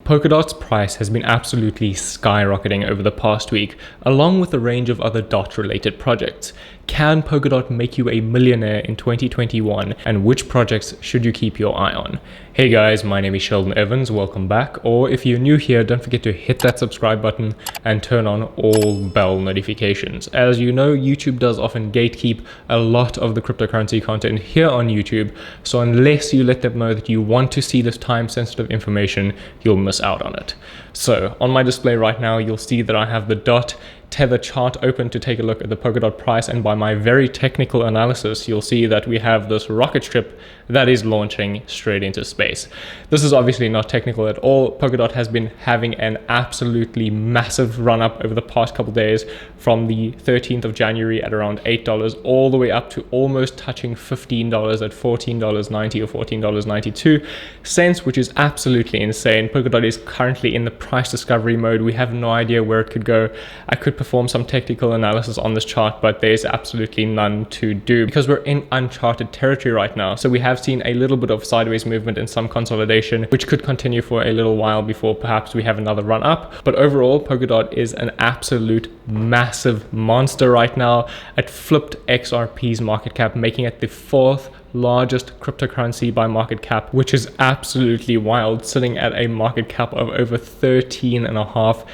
Polkadot's price has been absolutely skyrocketing over the past week, along with a range of other DOT-related projects. Can Polkadot make you a millionaire in 2021, and which projects should you keep your eye on? Hey guys, my name is Sheldon Evans, welcome back, or if you're new here, don't forget to hit that subscribe button and turn on all bell notifications. As you know, YouTube does often gatekeep a lot of the cryptocurrency content here on YouTube, so unless you let them know that you want to see this time-sensitive information, you'll miss out on it. So on my display right now, you'll see that I have the DOT Tether chart open to take a look at the Polkadot price, and by my very technical analysis, you'll see that we have this rocket ship that is launching straight into space. This is obviously not technical at all. Polkadot has been having an absolutely massive run up over the past couple days, from the 13th of January at around $8 all the way up to almost touching $15 at $14.90 or $14.92, which is absolutely insane. Polkadot is currently in the price discovery mode. We have no idea where it could go. I could perform some technical analysis on this chart, but there's absolutely none to do because we're in uncharted territory right now. So we have seen a little bit of sideways movement and some consolidation, which could continue for a little while before perhaps we have another run up. But overall, Polkadot is an absolute massive monster right now. It flipped XRP's market cap, making it the fourth largest cryptocurrency by market cap, which is absolutely wild, sitting at a market cap of over $13.5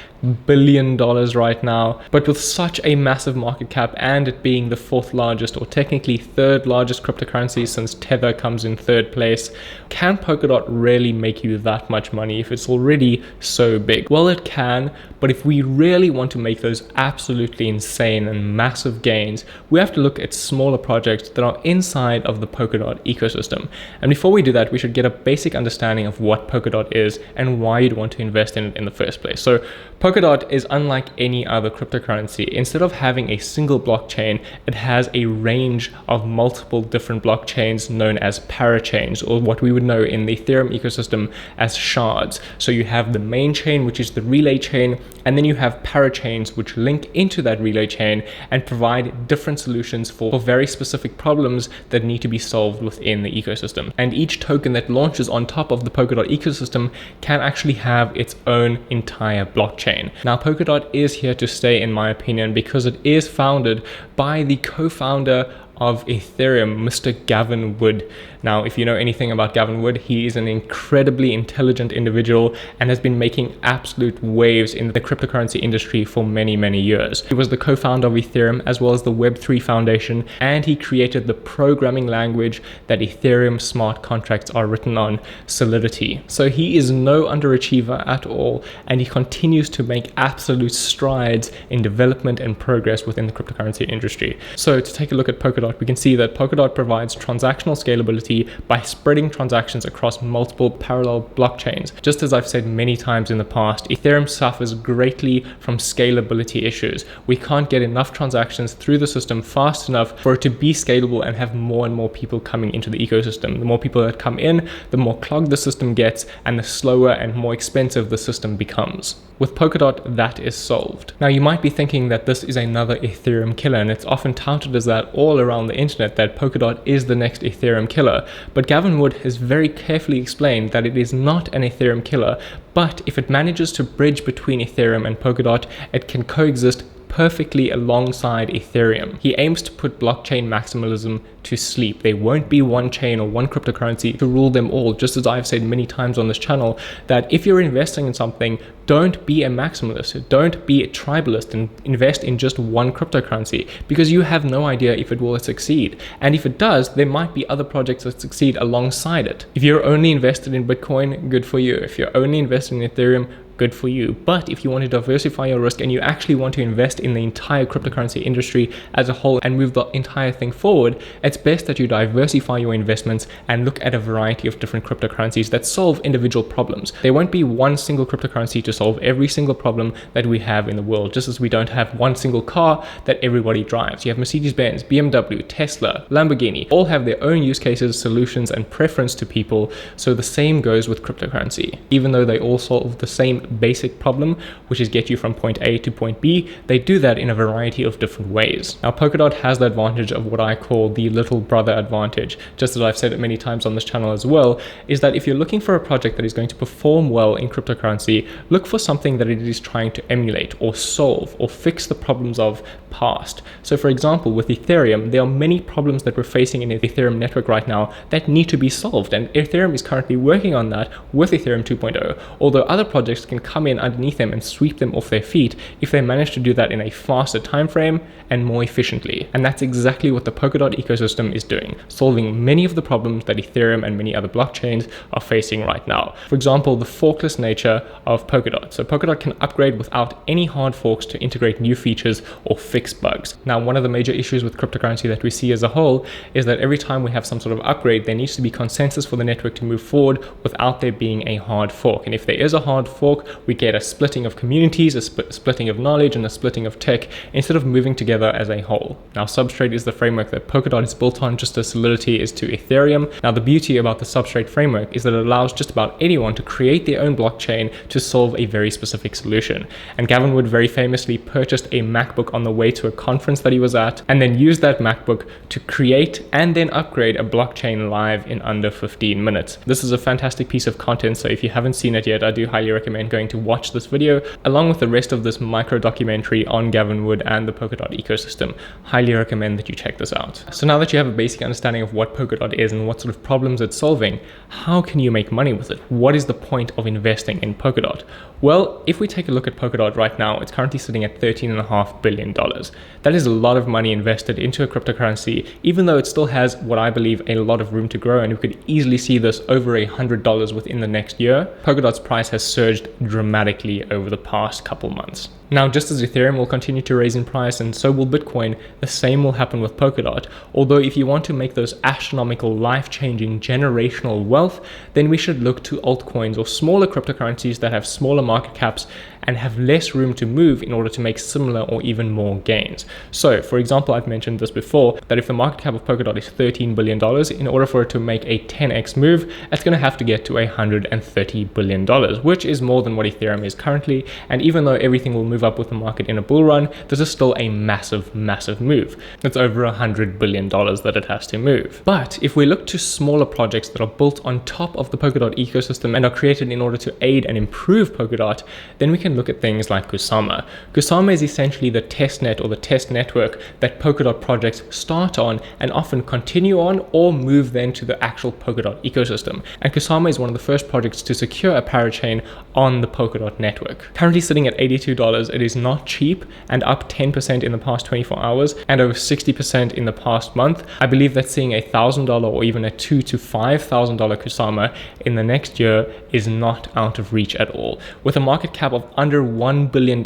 billion right now. But with such a massive market cap and it being the fourth largest, or technically third largest cryptocurrency since Tether comes in third place, can Polkadot really make you that much money if it's already so big? Well, it can, but if we really want to make those absolutely insane and massive gains, we have to look at smaller projects that are inside of the Polkadot ecosystem. And before we do that, we should get a basic understanding of what Polkadot is and why you'd want to invest in it in the first place. So Polkadot is unlike any other cryptocurrency. Instead of having a single blockchain, it has a range of multiple different blockchains known as parachains, or what we would know in the Ethereum ecosystem as shards. So you have the main chain, which is the relay chain, and then you have parachains which link into that relay chain and provide different solutions for very specific problems that need to be solved within the ecosystem. And each token that launches on top of the Polkadot ecosystem can actually have its own entire blockchain. Now, Polkadot is here to stay, in my opinion, because it is founded by the co-founder of Ethereum, Mr. Gavin Wood. Now, if you know anything about Gavin Wood, he is an incredibly intelligent individual and has been making absolute waves in the cryptocurrency industry for many, many years. He was the co-founder of Ethereum as well as the Web3 Foundation, and he created the programming language that Ethereum smart contracts are written on, Solidity. So he is no underachiever at all, and he continues to make absolute strides in development and progress within the cryptocurrency industry. So to take a look at Polkadot, we can see that Polkadot provides transactional scalability by spreading transactions across multiple parallel blockchains. Just as I've said many times in the past, Ethereum suffers greatly from scalability issues. We can't get enough transactions through the system fast enough for it to be scalable and have more and more people coming into the ecosystem. The more people that come in, the more clogged the system gets, and the slower and more expensive the system becomes. With Polkadot, that is solved. Now, you might be thinking that this is another Ethereum killer, and it's often touted as that all around the internet, that Polkadot is the next Ethereum killer. But Gavin Wood has very carefully explained that it is not an Ethereum killer, but if it manages to bridge between Ethereum and Polkadot, it can coexist perfectly alongside Ethereum. He aims to put blockchain maximalism to sleep. There won't be one chain or one cryptocurrency to rule them all, just as I've said many times on this channel, that if you're investing in something, don't be a maximalist, don't be a tribalist and invest in just one cryptocurrency, because you have no idea if it will succeed. And if it does, there might be other projects that succeed alongside it. If you're only invested in Bitcoin, good for you. If you're only invested in Ethereum, good for you. But if you want to diversify your risk and you actually want to invest in the entire cryptocurrency industry as a whole and move the entire thing forward, it's best that you diversify your investments and look at a variety of different cryptocurrencies that solve individual problems. There won't be one single cryptocurrency to solve every single problem that we have in the world, just as we don't have one single car that everybody drives. You have Mercedes-Benz, BMW, Tesla, Lamborghini, all have their own use cases, solutions, and preference to people. So the same goes with cryptocurrency. Even though they all solve the same basic problem, which is get you from point A to point B, they do that in a variety of different ways. Now, Polkadot has the advantage of what I call the little brother advantage, just as I've said it many times on this channel as well, is that if you're looking for a project that is going to perform well in cryptocurrency, look for something that it is trying to emulate or solve or fix the problems of past. So for example, with Ethereum, there are many problems that we're facing in the Ethereum network right now that need to be solved, and Ethereum is currently working on that with Ethereum 2.0, although other projects can come in underneath them and sweep them off their feet if they manage to do that in a faster time frame and more efficiently. And that's exactly what the Polkadot ecosystem is doing, solving many of the problems that Ethereum and many other blockchains are facing right now. For example, the forkless nature of Polkadot. So Polkadot can upgrade without any hard forks to integrate new features or fix bugs. Now, one of the major issues with cryptocurrency that we see as a whole is that every time we have some sort of upgrade, there needs to be consensus for the network to move forward without there being a hard fork. And if there is a hard fork, we get a splitting of communities, a splitting of knowledge, and a splitting of tech instead of moving together as a whole. Now, Substrate is the framework that Polkadot is built on, just as Solidity is to Ethereum. Now, the beauty about the Substrate framework is that it allows just about anyone to create their own blockchain to solve a very specific solution. And Gavin Wood very famously purchased a MacBook on the way to a conference that he was at, and then used that MacBook to create and then upgrade a blockchain live in under 15 minutes. This is a fantastic piece of content, so if you haven't seen it yet, I do highly recommend going to watch this video along with the rest of this micro documentary on Gavin Wood and the Polkadot ecosystem. Highly recommend that you check this out. So now that you have a basic understanding of what Polkadot is and what sort of problems it's solving, how can you make money with it? What is the point of investing in Polkadot? Well, if we take a look at Polkadot right now, it's currently sitting at $13.5 billion. That is a lot of money invested into a cryptocurrency, even though it still has what I believe a lot of room to grow, and we could easily see this over $100 within the next year. Polkadot's price has surged dramatically over the past couple months. Now, just as Ethereum will continue to raise in price and so will Bitcoin, the same will happen with Polkadot. Although if you want to make those astronomical, life-changing, generational wealth, then we should look to altcoins or smaller cryptocurrencies that have smaller market caps and have less room to move in order to make similar or even more gains. So, for example, I've mentioned this before, that if the market cap of Polkadot is $13 billion, in order for it to make a 10x move, it's going to have to get to $130 billion, which is more than what Ethereum is currently. And even though everything will move up with the market in a bull run, this is still a massive move. That's over $100 billion that it has to move. But if we look to smaller projects that are built on top of the Polkadot ecosystem and are created in order to aid and improve Polkadot, then we can look at things like Kusama. Kusama is essentially the testnet or the test network that Polkadot projects start on and often continue on or move then to the actual Polkadot ecosystem. And Kusama is one of the first projects to secure a parachain on the Polkadot network. Currently sitting at $82, it is not cheap and up 10% in the past 24 hours and over 60% in the past month. I believe that seeing a $1,000 or even a $2,000 to $5,000 Kusama in the next year is not out of reach at all. With a market cap of under $1 billion,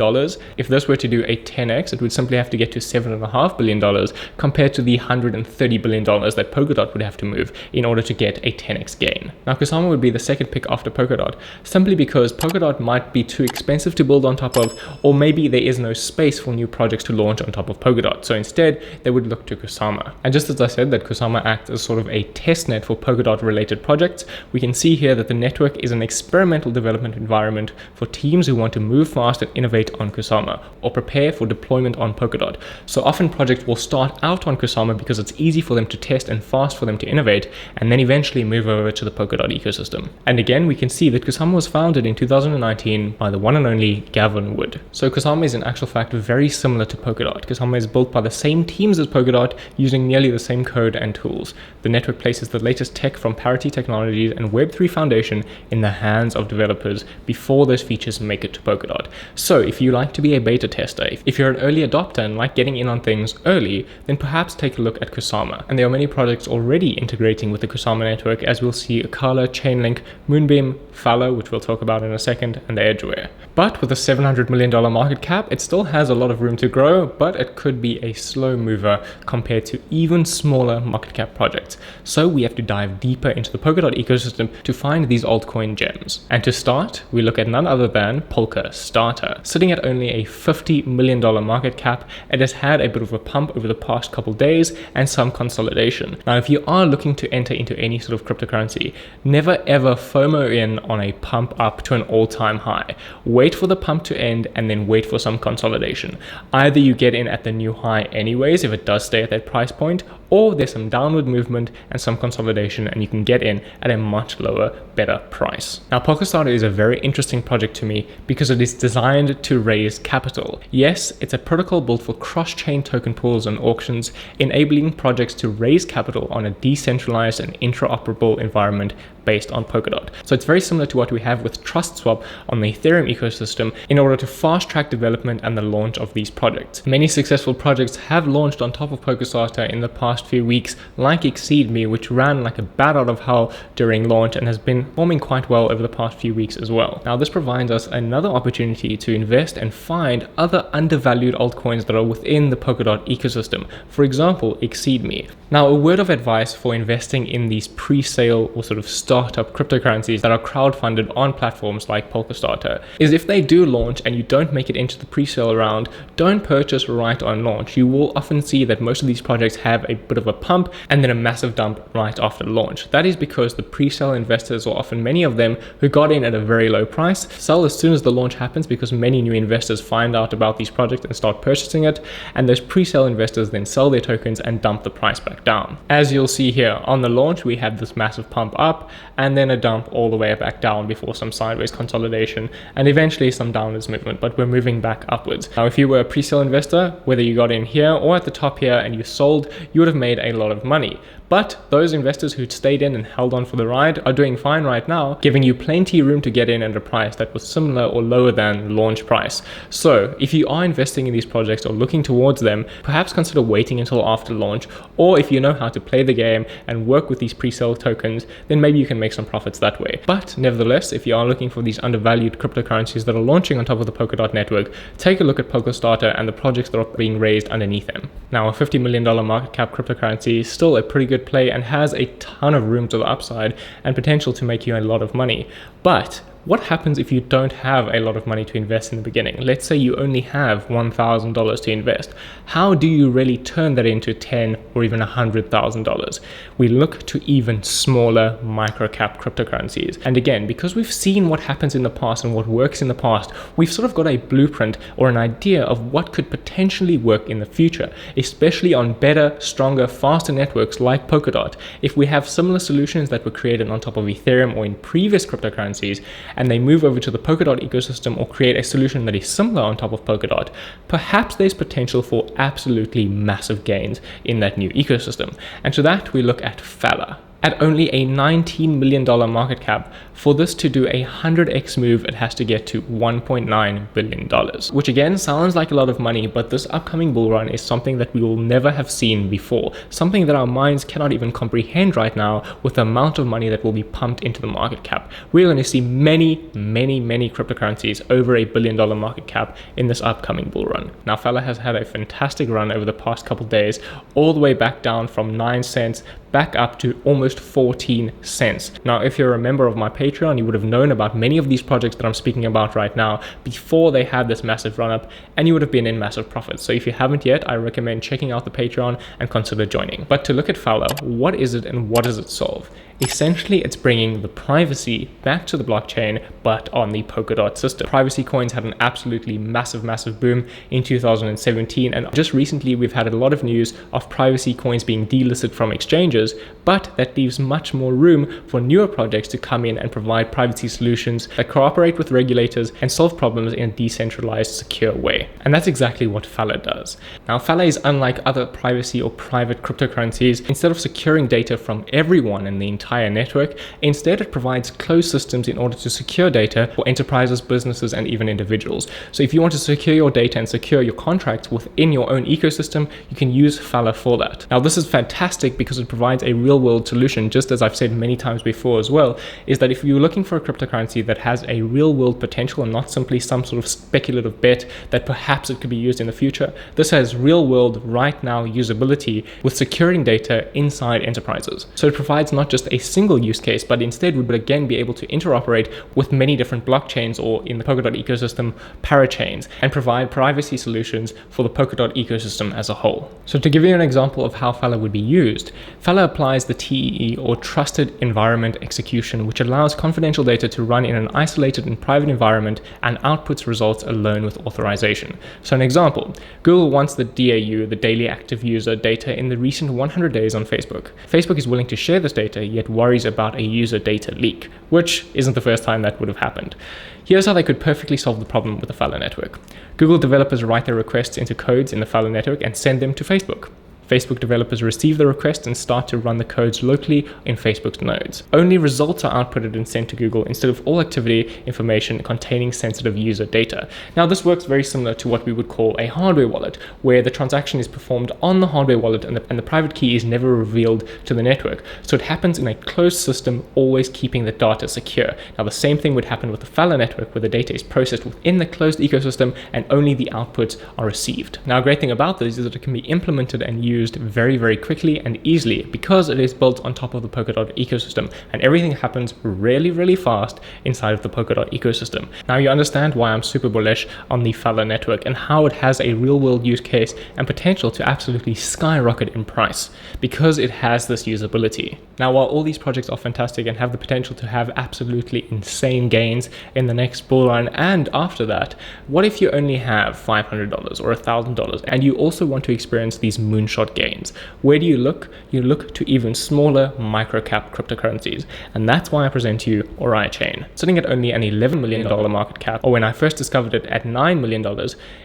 if this were to do a 10x, it would simply have to get to $7.5 billion compared to the $130 billion that Polkadot would have to move in order to get a 10x gain. Now, Kusama would be the second pick after Polkadot, simply because Polkadot might be too expensive to build on top of, or maybe there is no space for new projects to launch on top of Polkadot. So instead, they would look to Kusama. And just as I said that Kusama acts as sort of a testnet for Polkadot related projects, we can see here that the network is an experimental development environment for teams who want to move fast and innovate on Kusama or prepare for deployment on Polkadot. So often projects will start out on Kusama because it's easy for them to test and fast for them to innovate, and then eventually move over to the Polkadot ecosystem. And again, we can see that Kusama was founded in 2019 by the one and only Gavin Wood. So Kusama is in actual fact very similar to Polkadot. Kusama is built by the same teams as Polkadot using nearly the same code and tools. The network places the latest tech from Parity Technologies and Web3 Foundation in the hands of developers before those features make it to Polkadot. So if you like to be a beta tester, if you're an early adopter and like getting in on things early, then perhaps take a look at Kusama. And there are many projects already integrating with the Kusama network, as we'll see Akala, Chainlink, Moonbeam, Phala, which we'll talk about in a second, and Edgeware. But with a $700 million market cap, it still has a lot of room to grow, but it could be a slow mover compared to even smaller market cap projects. So we have to dive deeper into the Polkadot ecosystem to find these altcoin gems. And to start, we look at none other than Polka. Polkastarter. Sitting at only a $50 million market cap, it has had a bit of a pump over the past couple days and some consolidation. Now, if you are looking to enter into any sort of cryptocurrency, never ever FOMO in on a pump up to an all-time high. Wait for the pump to end and then wait for some consolidation. Either you get in at the new high anyways if it does stay at that price point, or there's some downward movement and some consolidation and you can get in at a much lower, better price. Now, Polkastarter is a very interesting project to me because it is designed to raise capital. Yes, it's a protocol built for cross-chain token pools and auctions, enabling projects to raise capital on a decentralized and interoperable environment based on Polkadot. So it's very similar to what we have with TrustSwap on the Ethereum ecosystem in order to fast-track development and the launch of these projects. Many successful projects have launched on top of Polkastarter in the past few weeks, like ExceedMe, which ran like a bat out of hell during launch and has been performing quite well over the past few weeks as well. Now, this provides us another opportunity to invest and find other undervalued altcoins that are within the Polkadot ecosystem. For example, ExceedMe. Now, a word of advice for investing in these pre-sale or sort of startup cryptocurrencies that are crowdfunded on platforms like Polkastarter is if they do launch and you don't make it into the pre-sale round, don't purchase right on launch. You will often see that most of these projects have a bit of a pump and then a massive dump right after launch. That is because the pre-sale investors, or often many of them who got in at a very low price, sell as soon as the launch happens because many new investors find out about these projects and start purchasing it, and those pre-sale investors then sell their tokens and dump the price back down. As you'll see here, on the launch we had this massive pump up and then a dump all the way back down before some sideways consolidation and eventually some downwards movement, but we're moving back upwards. Now, if you were a pre-sale investor, whether you got in here or at the top here and you sold, you would have made a lot of money. But those investors who stayed in and held on for the ride are doing fine right now, giving you plenty room to get in at a price that was similar or lower than launch price. So if you are investing in these projects or looking towards them, perhaps consider waiting until after launch, or if you know how to play the game and work with these pre-sale tokens, then maybe you can make some profits that way. But nevertheless, if you are looking for these undervalued cryptocurrencies that are launching on top of the Polkadot network, take a look at Polkastarter and the projects that are being raised underneath them. Now, a $50 million market cap cryptocurrency is still a pretty good play and has a ton of room to the upside and potential to make you a lot of money. But what happens if you don't have a lot of money to invest in the beginning? Let's say you only have $1,000 to invest. How do you really turn that into $10,000 or even $100,000? We look to even smaller micro-cap cryptocurrencies. And again, because we've seen what happens in the past and what works in the past, we've sort of got a blueprint or an idea of what could potentially work in the future, especially on better, stronger, faster networks like Polkadot. If we have similar solutions that were created on top of Ethereum or in previous cryptocurrencies, and they move over to the Polkadot ecosystem or create a solution that is similar on top of Polkadot, perhaps there's potential for absolutely massive gains in that new ecosystem. And to that, we look at Phala. At only a $19 million market cap, for this to do a 100x move, it has to get to $1.9 billion, which again sounds like a lot of money, but this upcoming bull run is something that we will never have seen before, something that our minds cannot even comprehend right now with the amount of money that will be pumped into the market cap. We're going to see many cryptocurrencies over $1 billion market cap in this upcoming bull run. Now, Phala has had a fantastic run over the past couple days, all the way back down from 9 cents back up to almost 14 cents. Now, if you're a member of my Patreon, you would have known about many of these projects that I'm speaking about right now before they had this massive run up, and you would have been in massive profits. So if you haven't yet, I recommend checking out the Patreon and consider joining. But to look at Phala, what is it and what does it solve? Essentially, it's bringing the privacy back to the blockchain, but on the Polkadot system. Privacy coins had an absolutely massive boom in 2017, and just recently we've had a lot of news of privacy coins being delisted from exchanges, but that leaves much more room for newer projects to come in and provide privacy solutions that cooperate with regulators and solve problems in a decentralized, secure way. And that's exactly what Phala does. Now, Phala is unlike other privacy or private cryptocurrencies. Instead of securing data from everyone in the entire network, instead it provides closed systems in order to secure data for enterprises, businesses, and even individuals. So if you want to secure your data and secure your contracts within your own ecosystem, you can use Phala for that. Now, this is fantastic because it provides a real-world solution, just as I've said many times before as well, is that if you're looking for a cryptocurrency that has a real-world potential and not simply some sort of speculative bet that perhaps it could be used in the future, this has real-world, right now usability with securing data inside enterprises. So it provides not just a single use case, but instead would again be able to interoperate with many different blockchains, or in the Polkadot ecosystem, parachains, and provide privacy solutions for the Polkadot ecosystem as a whole. So to give you an example of how Phala would be used, Phala applies the TEE, or Trusted Environment Execution, which allows confidential data to run in an isolated and private environment and outputs results alone with authorization. So an example, Google wants the DAU, the daily active user data in the recent 100 days on Facebook. Facebook is willing to share this data, yet worries about a user data leak, which isn't the first time that would have happened. Here's how they could perfectly solve the problem with the Phala network. Google developers write their requests into codes in the Phala network and send them to Facebook. Facebook developers receive the request and start to run the codes locally in Facebook's nodes. Only results are outputted and sent to Google instead of all activity information containing sensitive user data. Now, this works very similar to what we would call a hardware wallet, where the transaction is performed on the hardware wallet and the private key is never revealed to the network. So it happens in a closed system, always keeping the data secure. Now, the same thing would happen with the Phala network, where the data is processed within the closed ecosystem and only the outputs are received. Now, a great thing about this is that it can be implemented and used very, very quickly and easily because it is built on top of the Polkadot ecosystem, and everything happens really, really fast inside of the Polkadot ecosystem. Now you understand why I'm super bullish on the Phala network and how it has a real world use case and potential to absolutely skyrocket in price because it has this usability. Now, while all these projects are fantastic and have the potential to have absolutely insane gains in the next bull run and after that, what if you only have $500 or $1,000 and you also want to experience these moonshot gains? Where do you look? You look to even smaller micro-cap cryptocurrencies, and that's why I present to you Oraichain. Sitting at only an $11 million market cap, or when I first discovered it at $9 million,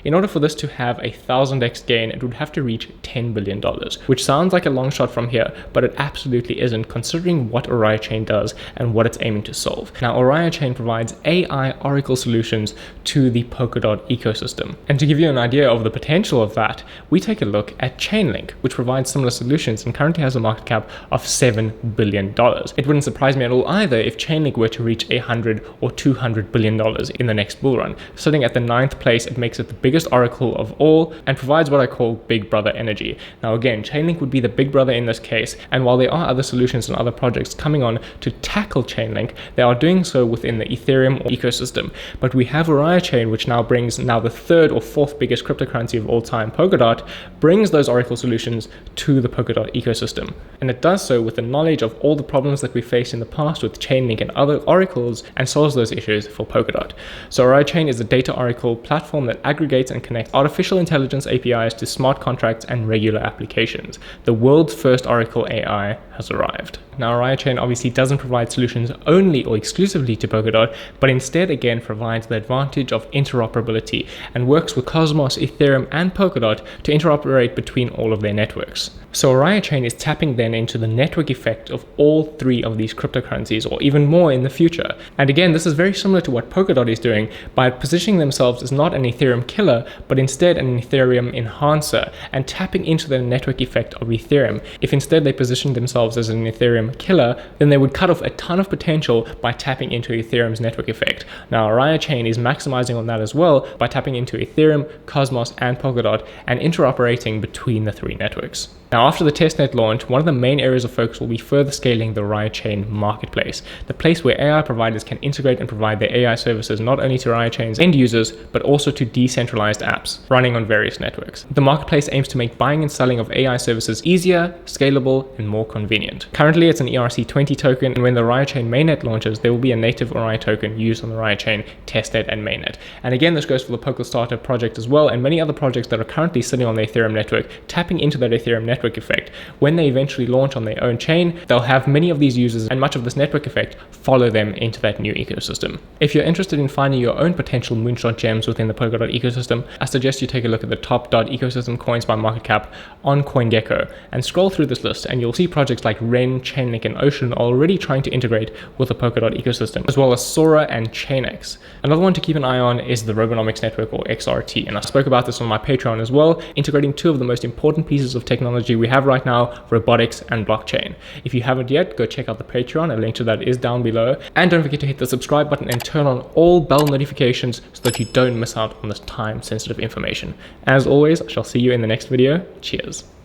in order for this to have a 1000x gain, it would have to reach $10 billion, which sounds like a long shot from here, but it absolutely isn't, considering what Oraichain does and what it's aiming to solve. Now, Oraichain provides AI oracle solutions to the Polkadot ecosystem, and to give you an idea of the potential of that, we take a look at Chainlink, which provides similar solutions and currently has a market cap of $7 billion. It wouldn't surprise me at all either if Chainlink were to reach $100 or $200 billion in the next bull run. Sitting at the 9th place, it makes it the biggest oracle of all and provides what I call big brother energy. Now again, Chainlink would be the big brother in this case, and while there are other solutions and other projects coming on to tackle Chainlink, they are doing so within the Ethereum ecosystem. But we have Oraichain, which now brings the 3rd or 4th biggest cryptocurrency of all time, Polkadot, brings those oracle solutions to the Polkadot ecosystem. And it does so with the knowledge of all the problems that we faced in the past with Chainlink and other oracles and solves those issues for Polkadot. So Oraichain is a data oracle platform that aggregates and connects artificial intelligence APIs to smart contracts and regular applications. The world's first oracle AI has arrived. Now, Oraichain obviously doesn't provide solutions only or exclusively to Polkadot, but instead again provides the advantage of interoperability and works with Cosmos, Ethereum, and Polkadot to interoperate between all of their networks. So Oraichain is tapping then into the network effect of all three of these cryptocurrencies, or even more in the future. And again, this is very similar to what Polkadot is doing by positioning themselves as not an Ethereum killer, but instead an Ethereum enhancer, and tapping into the network effect of Ethereum. If instead they positioned themselves as an Ethereum killer, then they would cut off a ton of potential by tapping into Ethereum's network effect. Now, Oraichain is maximizing on that as well by tapping into Ethereum, Cosmos, and Polkadot and interoperating between the three networks. Now, after the testnet launch, one of the main areas of focus will be further scaling the Oraichain marketplace, the place where AI providers can integrate and provide their AI services not only to Oraichain's end users, but also to decentralized apps running on various networks. The marketplace aims to make buying and selling of AI services easier, scalable, and more convenient. Currently, it's an ERC20 token, and when the Oraichain mainnet launches, there will be a native Orai token used on the Oraichain testnet and mainnet. And again, this goes for the Polkastarter project as well, and many other projects that are currently sitting on the Ethereum network, tapping into that Ethereum network effect. When they eventually launch on their own chain, they'll have many of these users and much of this network effect follow them into that new ecosystem. If you're interested in finding your own potential moonshot gems within the Polkadot ecosystem, I suggest you take a look at the top ecosystem coins by market cap on CoinGecko and scroll through this list, and you'll see projects like Ren, Chainlink, and Ocean are already trying to integrate with the Polkadot ecosystem, as well as Sora and Chainx. Another one to keep an eye on is the Robonomics network, or XRT, and I spoke about this on my Patreon as well, integrating two of the most important pieces of technology we have right now, robotics and blockchain. If you haven't yet, go check out the Patreon. A link to that is down below. And don't forget to hit the subscribe button and turn on all bell notifications so that you don't miss out on this time-sensitive information. As always, I shall see you in the next video. Cheers.